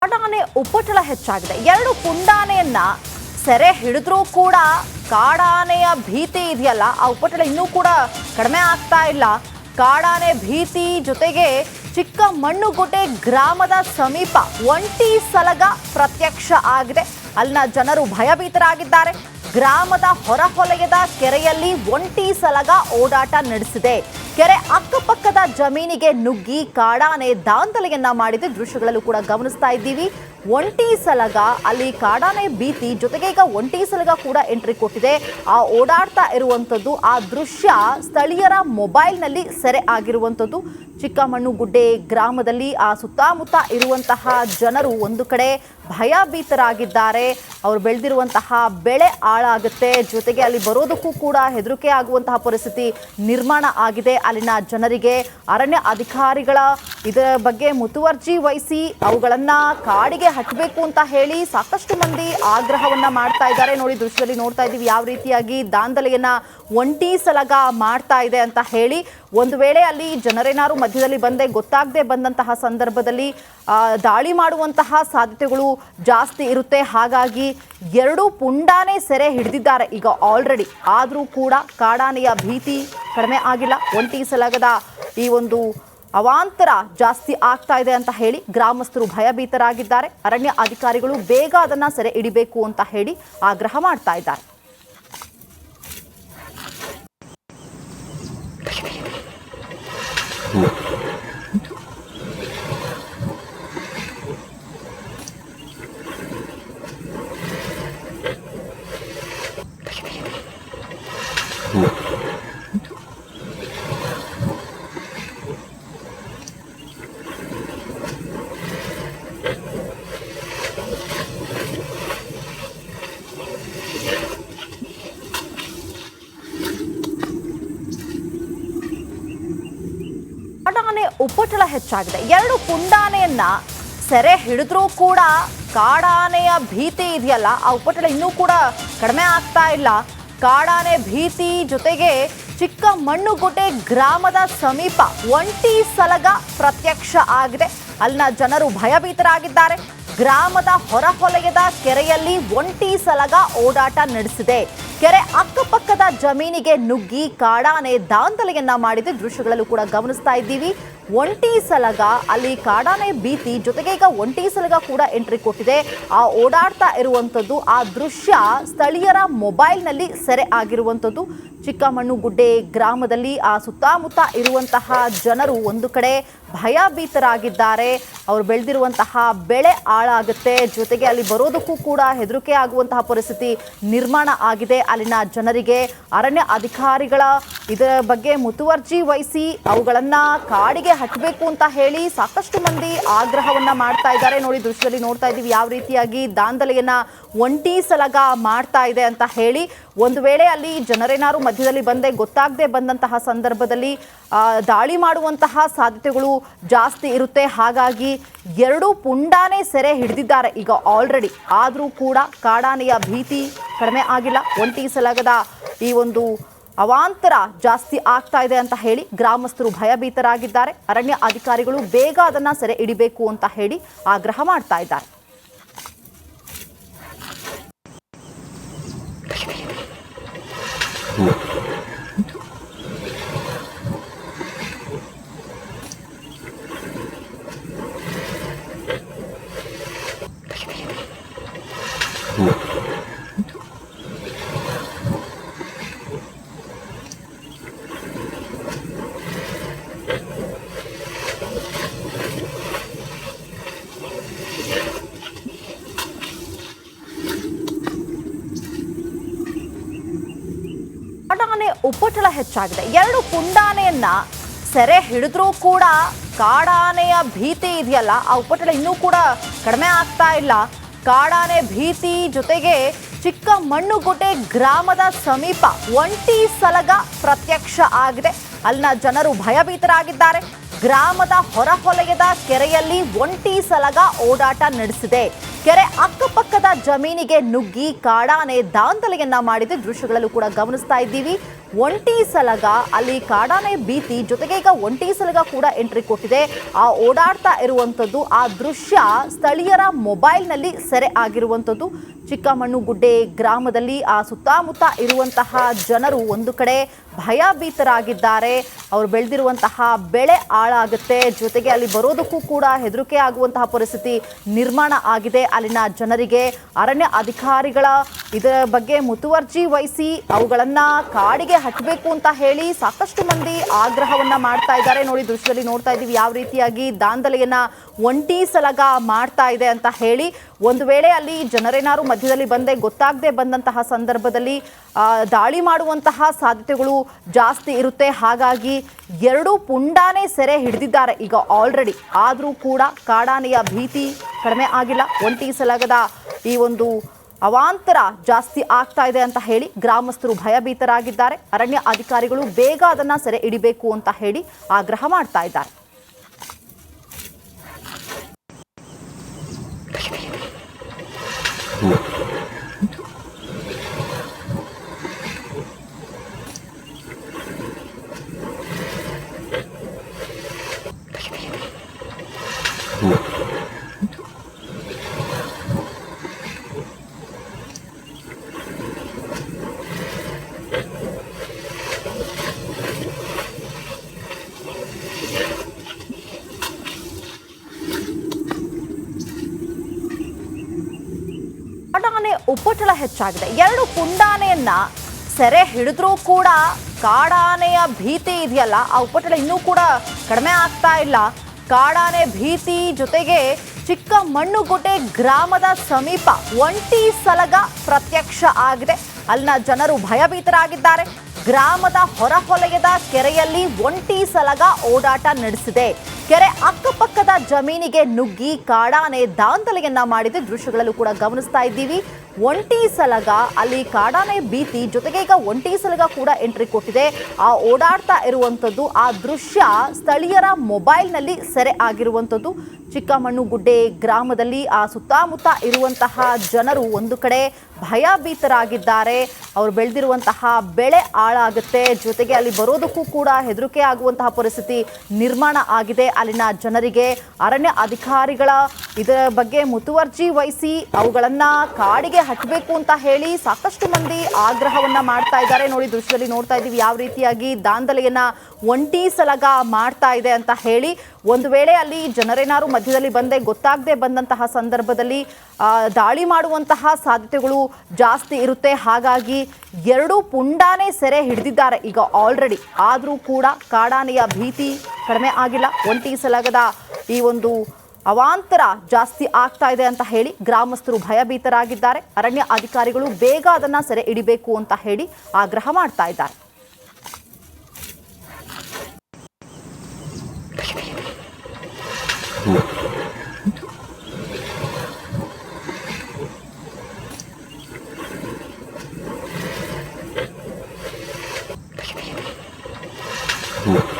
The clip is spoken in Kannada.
ಕಾಡಾನೆ ಉಪಟಳ ಹೆಚ್ಚಾಗಿದೆ. ಎರಡು ಪುಂಡಾನೆಯನ್ನ ಸೆರೆ ಹಿಡಿದ್ರೂ ಕೂಡ ಕಾಡಾನೆಯ ಭೀತಿ ಇದೆಯಲ್ಲ, ಆ ಉಪಟಳ ಇನ್ನೂ ಕೂಡ ಕಡಿಮೆ ಆಗ್ತಾ ಇಲ್ಲ. ಕಾಡಾನೆ ಭೀತಿ ಜೊತೆಗೆ ಚಿಕ್ಕಮಣ್ಣುಗುಡ್ಡೆ ಗ್ರಾಮದ ಸಮೀಪ ಒಂಟಿ ಸಲಗ ಪ್ರತ್ಯಕ್ಷ ಆಗಿದೆ. ಅಲ್ಲಿನ ಜನರು ಭಯಭೀತರಾಗಿದ್ದಾರೆ. ಗ್ರಾಮದ ಹೊರವಲಯದ ಕೆರೆಯಲ್ಲಿ ಒಂಟಿ ಸಲಗ ಓಡಾಟ ನಡೆಸಿದೆ. ಕೆರೆ ಅಕ್ಕಪಕ್ಕದ ಜಮೀನಿಗೆ ನುಗ್ಗಿ ಕಾಡಾನೆ ದಾಂಧಲೆಯನ್ನ ಮಾಡಿದ ದೃಶ್ಯಗಳಲ್ಲೂ ಕೂಡ ಗಮನಿಸ್ತಾ ಇದ್ದೀವಿ. ಒಂಟಿ ಸಲಗ ಅಲ್ಲಿ ಕಾಡಾನೆ ಭೀತಿ ಜೊತೆಗೆ ಈಗ ಒಂಟಿ ಸಲಗ ಕೂಡ ಎಂಟ್ರಿ ಕೊಟ್ಟಿದೆ. ಆ ಓಡಾಡ್ತಾ ಇರುವಂಥದ್ದು ಆ ದೃಶ್ಯ ಸ್ಥಳೀಯರ ಮೊಬೈಲ್ನಲ್ಲಿ ಸೆರೆ ಆಗಿರುವಂಥದ್ದು. ಚಿಕ್ಕಮಣ್ಣುಗುಡ್ಡೆ ಗ್ರಾಮದಲ್ಲಿ ಆ ಸುತ್ತಮುತ್ತ ಇರುವಂತಹ ಜನರು ಒಂದು ಕಡೆ ಭಯಭೀತರಾಗಿದ್ದಾರೆ. ಅವರು ಬೆಳೆದಿರುವಂತಹ ಬೆಳೆ ಹಾಳಾಗುತ್ತೆ, ಜೊತೆಗೆ ಅಲ್ಲಿ ಬರೋದಕ್ಕೂ ಕೂಡ ಹೆದರಿಕೆ ಆಗುವಂತಹ ಪರಿಸ್ಥಿತಿ ನಿರ್ಮಾಣ ಆಗಿದೆ. ಅಲ್ಲಿನ ಜನರಿಗೆ ಅರಣ್ಯ ಅಧಿಕಾರಿಗಳ ಇದರ ಬಗ್ಗೆ ಮುತುವರ್ಜಿ ವಹಿಸಿ ಅವುಗಳನ್ನ ಕಾಡಿಗೆ ಹಟ್ಟಬೇಕು ಅಂತ ಹೇಳಿ ಸಾಕಷ್ಟು ಮಂದಿ ಆಗ್ರಹವನ್ನ ಮಾಡ್ತಾ ಇದ್ದಾರೆ. ನೋಡಿ, ದೃಶ್ಯದಲ್ಲಿ ನೋಡ್ತಾ ಇದ್ದೀವಿ ಯಾವ ರೀತಿಯಾಗಿ ದಾಂಧಲೆಯನ್ನ ಒಂಟಿ ಸಲಗ ಮಾಡ್ತಾ ಇದೆ ಅಂತ ಹೇಳಿ. ಒಂದು ವೇಳೆ ಅಲ್ಲಿ ಜನರೇನಾರು ಮಧ್ಯದಲ್ಲಿ ಗೊತ್ತಾಗದೆ ಬಂದಂತಹ ಸಂದರ್ಭದಲ್ಲಿ ದಾಳಿ ಮಾಡುವಂತಹ ಸಾಧ್ಯತೆಗಳು ಜಾಸ್ತಿ ಇರುತ್ತೆ. ಹಾಗಾಗಿ ಎರಡು ಪುಂಡಾನೆ ಸೆರೆ ಹಿಡಿದಿದ್ದಾರೆ ಈಗ ಆಲ್ರೆಡಿ. ಆದರೂ ಕೂಡ ಕಾಡಾನೆಯ ಭೀತಿ ಕಡಿಮೆ ಆಗಿಲ್ಲ. ಒಂಟಿ ಸಲಗದ ಈ ಒಂದು ಅವಾಂತರ ಜಾಸ್ತಿ ಆಗ್ತಾ ಇದೆ ಅಂತ ಹೇಳಿ ಗ್ರಾಮಸ್ಥರು ಭಯಭೀತರಾಗಿದ್ದಾರೆ. ಅರಣ್ಯ ಅಧಿಕಾರಿಗಳು ಬೇಗ ಅದನ್ನ ಸೆರೆ ಹಿಡಿಬೇಕು ಅಂತ ಹೇಳಿ ಆಗ್ರಹ ಮಾಡ್ತಾ ಇದ್ದಾರೆ. ಕಾಡಾನೆ ಉಪಟಳ ಹೆಚ್ಚಾಗಿದೆ. ಎರಡು ಪುಂಡಾನೆಯನ್ನ ಸೆರೆ ಹಿಡಿದ್ರೂ ಕೂಡ ಕಾಡಾನೆಯ ಭೀತಿ ಇದೆಯಲ್ಲ, ಆ ಉಪಟಳ ಇನ್ನೂ ಕೂಡ ಕಡಿಮೆ ಆಗ್ತಾ ಇಲ್ಲ. ಕಾಡಾನೆ ಭೀತಿ ಜೊತೆಗೆ ಚಿಕ್ಕಮಣ್ಣುಗುಡ್ಡೆ ಗ್ರಾಮದ ಸಮೀಪ ಒಂಟಿ ಸಲಗ ಪ್ರತ್ಯಕ್ಷ ಆಗಿದೆ. ಅಲ್ಲಿನ ಜನರು ಭಯಭೀತರಾಗಿದ್ದಾರೆ. ಗ್ರಾಮದ ಹೊರವಲಯದ ಕೆರೆಯಲ್ಲಿ ಒಂಟಿ ಸಲಗ ಓಡಾಟ ನಡೆಸಿದೆ. ಕೆರೆ ಅಕ್ಕಪಕ್ಕದ ಜಮೀನಿಗೆ ನುಗ್ಗಿ ಕಾಡಾನೆ ದಾಂಧಲೆಯನ್ನ ಮಾಡಿದ ದೃಶ್ಯಗಳಲ್ಲೂ ಕೂಡ ಗಮನಿಸ್ತಾ ಇದ್ದೀವಿ. ಒಂಟಿ ಸಲಗ ಅಲ್ಲಿ ಕಾಡಾನೆ ಭೀತಿ ಜೊತೆಗೆ ಈಗ ಒಂಟಿ ಸಲಗ ಕೂಡ ಎಂಟ್ರಿ ಕೊಟ್ಟಿದೆ. ಆ ಓಡಾಡ್ತಾ ಇರುವಂಥದ್ದು ಆ ದೃಶ್ಯ ಸ್ಥಳೀಯರ ಮೊಬೈಲ್ನಲ್ಲಿ ಸೆರೆ ಆಗಿರುವಂಥದ್ದು. ಚಿಕ್ಕಮಣ್ಣುಗುಡ್ಡೆ ಗ್ರಾಮದಲ್ಲಿ ಆ ಸುತ್ತಮುತ್ತ ಇರುವಂತಹ ಜನರು ಒಂದು ಕಡೆ ಭಯಭೀತರಾಗಿದ್ದಾರೆ. ಅವರು ಬೆಳೆದಿರುವಂತಹ ಬೆಳೆ ಹಾಳಾಗುತ್ತೆ, ಜೊತೆಗೆ ಅಲ್ಲಿ ಬರೋದಕ್ಕೂ ಕೂಡ ಹೆದರಿಕೆ ಆಗುವಂತಹ ಪರಿಸ್ಥಿತಿ ನಿರ್ಮಾಣ ಆಗಿದೆ. ಅಲ್ಲಿನ ಜನರಿಗೆ ಅರಣ್ಯ ಅಧಿಕಾರಿಗಳ ಇದರ ಬಗ್ಗೆ ಮುತುವರ್ಜಿ ವಹಿಸಿ ಅವುಗಳನ್ನ ಕಾಡಿಗೆ ಹಟ್ಟಬೇಕು ಅಂತ ಹೇಳಿ ಸಾಕಷ್ಟು ಮಂದಿ ಆಗ್ರಹವನ್ನ ಮಾಡ್ತಾ ಇದ್ದಾರೆ. ನೋಡಿ, ದೃಶ್ಯದಲ್ಲಿ ನೋಡ್ತಾ ಇದ್ದೀವಿ ಯಾವ ರೀತಿಯಾಗಿ ದಾಂಧಲೆಯನ್ನ ಒಂಟಿ ಸಲಗ ಮಾಡ್ತಾ ಇದೆ ಅಂತ ಹೇಳಿ. ಒಂದು ವೇಳೆ ಅಲ್ಲಿ ಜನರೇನಾರು ಮಧ್ಯದಲ್ಲಿ ಗೊತ್ತಾಗದೆ ಬಂದಂತಹ ಸಂದರ್ಭದಲ್ಲಿ ದಾಳಿ ಮಾಡುವಂತಹ ಸಾಧ್ಯತೆಗಳು ಜಾಸ್ತಿ ಇರುತ್ತೆ. ಹಾಗಾಗಿ ಎರಡು ಪುಂಡಾನೆ ಸೆರೆ ಹಿಡಿದಿದ್ದಾರೆ ಈಗ ಆಲ್ರೆಡಿ. ಆದರೂ ಕೂಡ ಕಾಡಾನೆಯ ಭೀತಿ ಕಡಿಮೆ ಆಗಿಲ್ಲ. ಒಂಟಿ ಸಲಗದ ಈ ಒಂದು ಅವಾಂತರ ಜಾಸ್ತಿ ಆಗ್ತಾ ಇದೆ ಅಂತ ಹೇಳಿ ಗ್ರಾಮಸ್ಥರು ಭಯಭೀತರಾಗಿದ್ದಾರೆ. ಅರಣ್ಯ ಅಧಿಕಾರಿಗಳು ಬೇಗ ಅದನ್ನ ಸೆರೆ ಹಿಡಿಬೇಕು ಅಂತ ಹೇಳಿ ಆಗ್ರಹ ಮಾಡ್ತಾ ಇದ್ದಾರೆ. ಕಾಡಾನೆ ಉಪಟಳ ಹೆಚ್ಚಾಗಿದೆ. ಎರಡು ಪುಂಡಾನೆಯನ್ನ ಸೆರೆ ಹಿಡಿದ್ರೂ ಕೂಡ ಕಾಡಾನೆಯ ಭೀತಿ ಇದೆಯಲ್ಲ, ಆ ಉಪಟಳ ಇನ್ನೂ ಕೂಡ ಕಡಿಮೆ ಆಗ್ತಾ ಇಲ್ಲ. ಕಾಡಾನೆ ಭೀತಿ ಜೊತೆಗೆ ಚಿಕ್ಕಮಣ್ಣುಗುಡ್ಡೆ ಗ್ರಾಮದ ಸಮೀಪ ಒಂಟಿ ಸಲಗ ಪ್ರತ್ಯಕ್ಷ ಆಗಿದೆ. ಅಲ್ಲಿನ ಜನರು ಭಯಭೀತರಾಗಿದ್ದಾರೆ. ಗ್ರಾಮದ ಹೊರವಲಯದ ಕೆರೆಯಲ್ಲಿ ಒಂಟಿ ಸಲಗ ಓಡಾಟ ನಡೆಸಿದೆ. ಕೆರೆ ಅಕ್ಕಪಕ್ಕದ ಜಮೀನಿಗೆ ನುಗ್ಗಿ ಕಾಡಾನೆ ದಾಂಧಲೆಯನ್ನ ಮಾಡಿದ ದೃಶ್ಯಗಳಲ್ಲೂ ಕೂಡ ಗಮನಿಸ್ತಾ ಇದ್ದೀವಿ. ಒಂಟಿ ಸಲಗ ಅಲ್ಲಿ ಕಾಡಾನೆ ಭೀತಿ ಜೊತೆಗೆ ಈಗ ಒಂಟಿ ಸಲಗ ಕೂಡ ಎಂಟ್ರಿ ಕೊಟ್ಟಿದೆ. ಆ ಓಡಾಡ್ತಾ ಇರುವಂಥದ್ದು ಆ ದೃಶ್ಯ ಸ್ಥಳೀಯರ ಮೊಬೈಲ್ನಲ್ಲಿ ಸೆರೆ ಆಗಿರುವಂಥದ್ದು. ಚಿಕ್ಕಮಣ್ಣುಗುಡ್ಡೆ ಗ್ರಾಮದಲ್ಲಿ ಆ ಸುತ್ತಮುತ್ತ ಇರುವಂತಹ ಜನರು ಒಂದು ಕಡೆ ಭಯಭೀತರಾಗಿದ್ದಾರೆ. ಅವರು ಬೆಳೆದಿರುವಂತಹ ಬೆಳೆ ಹಾಳಾಗುತ್ತೆ, ಜೊತೆಗೆ ಅಲ್ಲಿ ಬರೋದಕ್ಕೂ ಕೂಡ ಹೆದರಿಕೆ ಆಗುವಂತಹ ಪರಿಸ್ಥಿತಿ ನಿರ್ಮಾಣ ಆಗಿದೆ ಅಲ್ಲಿನ ಜನರಿಗೆ. ಅರಣ್ಯ ಅಧಿಕಾರಿಗಳ ಇದರ ಬಗ್ಗೆ ಮುತುವರ್ಜಿ ವಹಿಸಿ ಅವುಗಳನ್ನು ಕಾಡಿಗೆ ಹಟ್ಟಬೇಕು ಅಂತ ಹೇಳಿ ಸಾಕಷ್ಟು ಮಂದಿ ಆಗ್ರಹವನ್ನ ಮಾಡ್ತಾ ಇದ್ದಾರೆ. ನೋಡಿ, ದೃಶ್ಯದಲ್ಲಿ ನೋಡ್ತಾ ಇದ್ದೀವಿ ಯಾವ ರೀತಿಯಾಗಿ ದಾಂಧಲೆಯನ್ನ ಒಂಟಿ ಸಲಗ ಮಾಡ್ತಾ ಇದೆ ಅಂತ ಹೇಳಿ. ಒಂದು ವೇಳೆ ಅಲ್ಲಿ ಜನರೇನಾರು ಮಧ್ಯದಲ್ಲಿ ಗೊತ್ತಾಗದೆ ಬಂದಂತಹ ಸಂದರ್ಭದಲ್ಲಿ ದಾಳಿ ಮಾಡುವಂತಹ ಸಾಧ್ಯತೆಗಳು ಜಾಸ್ತಿ ಇರುತ್ತೆ. ಹಾಗಾಗಿ 2 ಪುಂಡಾನೆ ಸೆರೆ ಹಿಡಿದಿದ್ದಾರೆ ಈಗ ಆಲ್ರೆಡಿ. ಆದರೂ ಕೂಡ ಕಾಡಾನೆಯ ಭೀತಿ ಕಡಿಮೆ ಆಗಿಲ್ಲ. ಒಂಟಿ ಸಲಗದ ಈ ಒಂದು ಅವಾಂತರ ಜಾಸ್ತಿ ಆಗ್ತಾ ಇದೆ ಅಂತ ಹೇಳಿ ಗ್ರಾಮಸ್ಥರು ಭಯಭೀತರಾಗಿದ್ದಾರೆ. ಅರಣ್ಯ ಅಧಿಕಾರಿಗಳು ಬೇಗ ಅದನ್ನ ಸೆರೆ ಹಿಡಿಬೇಕು ಅಂತ ಹೇಳಿ ಆಗ್ರಹ ಮಾಡ್ತಾ ಇದ್ದಾರೆ. ಕಾಡಾನೆ ಉಪಟಳ ಹೆಚ್ಚಾಗಿದೆ. 2 ಪುಂಡಾನೆಯನ್ನ ಸೆರೆ ಹಿಡಿದ್ರೂ ಕೂಡ ಕಾಡಾನೆಯ ಭೀತಿ ಇದೆಯಲ್ಲ, ಆ ಉಪಟಳ ಇನ್ನೂ ಕೂಡ ಕಡಿಮೆ ಆಗ್ತಾ ಇಲ್ಲ. ಕಾಡಾನೆ ಭೀತಿ ಜೊತೆಗೆ ಚಿಕ್ಕಮಣ್ಣುಗುಡ್ಡೆ ಗ್ರಾಮದ ಸಮೀಪ ಒಂಟಿ ಸಲಗ ಪ್ರತ್ಯಕ್ಷ ಆಗಿದೆ. ಅಲ್ಲಿನ ಜನರು ಭಯಭೀತರಾಗಿದ್ದಾರೆ. ಗ್ರಾಮದ ಹೊರವಲಯದ ಕೆರೆಯಲ್ಲಿ ಒಂಟಿ ಸಲಗ ಓಡಾಟ ನಡೆಸಿದೆ. ಕೆರೆ ಅಕ್ಕಪಕ್ಕದ ಜಮೀನಿಗೆ ನುಗ್ಗಿ ಕಾಡಾನೆ ದಾಂಧಲೆಯನ್ನ ಮಾಡಿದ ದೃಶ್ಯಗಳಲ್ಲೂ ಕೂಡ ಗಮನಿಸ್ತಾ ಇದ್ದೀವಿ. ಒಂಟಿ ಸಲಗ ಅಲ್ಲಿ ಕಾಡಾನೆ ಭೀತಿ ಜೊತೆಗೆ ಈಗ ಒಂಟಿ ಸಲಗ ಕೂಡ ಎಂಟ್ರಿ ಕೊಟ್ಟಿದೆ. ಆ ಓಡಾಡ್ತಾ ಇರುವಂಥದ್ದು ಆ ದೃಶ್ಯ ಸ್ಥಳೀಯರ ಮೊಬೈಲ್ನಲ್ಲಿ ಸೆರೆ ಆಗಿರುವಂಥದ್ದು. ಚಿಕ್ಕಮಣ್ಣುಗುಡ್ಡೆ ಗ್ರಾಮದಲ್ಲಿ ಆ ಸುತ್ತಮುತ್ತ ಇರುವಂತಹ ಜನರು ಒಂದು ಕಡೆ ಭಯಭೀತರಾಗಿದ್ದಾರೆ. ಅವರು ಬೆಳೆದಿರುವಂತಹ ಬೆಳೆ ಹಾಳಾಗುತ್ತೆ, ಜೊತೆಗೆ ಅಲ್ಲಿ ಬರೋದಕ್ಕೂ ಕೂಡ ಹೆದರಿಕೆ ಆಗುವಂತಹ ಪರಿಸ್ಥಿತಿ ನಿರ್ಮಾಣ ಆಗಿದೆ ಅಲ್ಲಿನ ಜನರಿಗೆ. ಅರಣ್ಯ ಅಧಿಕಾರಿಗಳ ಇದರ ಬಗ್ಗೆ ಮುತುವರ್ಜಿ ವಹಿಸಿ ಅವುಗಳನ್ನ ಕಾಡಿಗೆ ಹಟ್ಟಬೇಕು ಅಂತ ಹೇಳಿ ಸಾಕಷ್ಟು ಮಂದಿ ಆಗ್ರಹವನ್ನ ಮಾಡ್ತಾ ಇದ್ದಾರೆ. ನೋಡಿ, ದೃಶ್ಯದಲ್ಲಿ ನೋಡ್ತಾ ಇದ್ದೀವಿ ಯಾವ ರೀತಿಯಾಗಿ ದಾಂಧಲೆಯನ್ನ ಒಂಟಿ ಸಲಗ ಮಾಡ್ತಾ ಇದೆ ಅಂತ ಹೇಳಿ. ಒಂದು ವೇಳೆ ಅಲ್ಲಿ ಜನರೇನಾರು ಮಧ್ಯದಲ್ಲಿ ಗೊತ್ತಾಗದೆ ಬಂದಂತಹ ಸಂದರ್ಭದಲ್ಲಿ ದಾಳಿ ಮಾಡುವಂತಹ ಸಾಧ್ಯತೆಗಳು ಜಾಸ್ತಿ ಇರುತ್ತೆ. ಹಾಗಾಗಿ 2 ಪುಂಡಾನೆ ಸೆರೆ ಹಿಡಿದಿದ್ದಾರೆ ಈಗ ಆಲ್ರೆಡಿ. ಆದರೂ ಕೂಡ ಕಾಡಾನೆಯ ಭೀತಿ ಕಡಿಮೆ ಆಗಿಲ್ಲ. ಒಂಟಿ ಸಲಗದ ಈ ಒಂದು ಅವಾಂತರ ಜಾಸ್ತಿ ಆಗ್ತಾ ಇದೆ ಅಂತ ಹೇಳಿ ಗ್ರಾಮಸ್ಥರು ಭಯಭೀತರಾಗಿದ್ದಾರೆ. ಅರಣ್ಯ ಅಧಿಕಾರಿಗಳು ಬೇಗ ಅದನ್ನ ಸೆರೆ ಹಿಡಿಬೇಕು ಅಂತ ಹೇಳಿ ಆಗ್ರಹ ಮಾಡ್ತಾ ಇದ್ದಾರೆ. Hmm.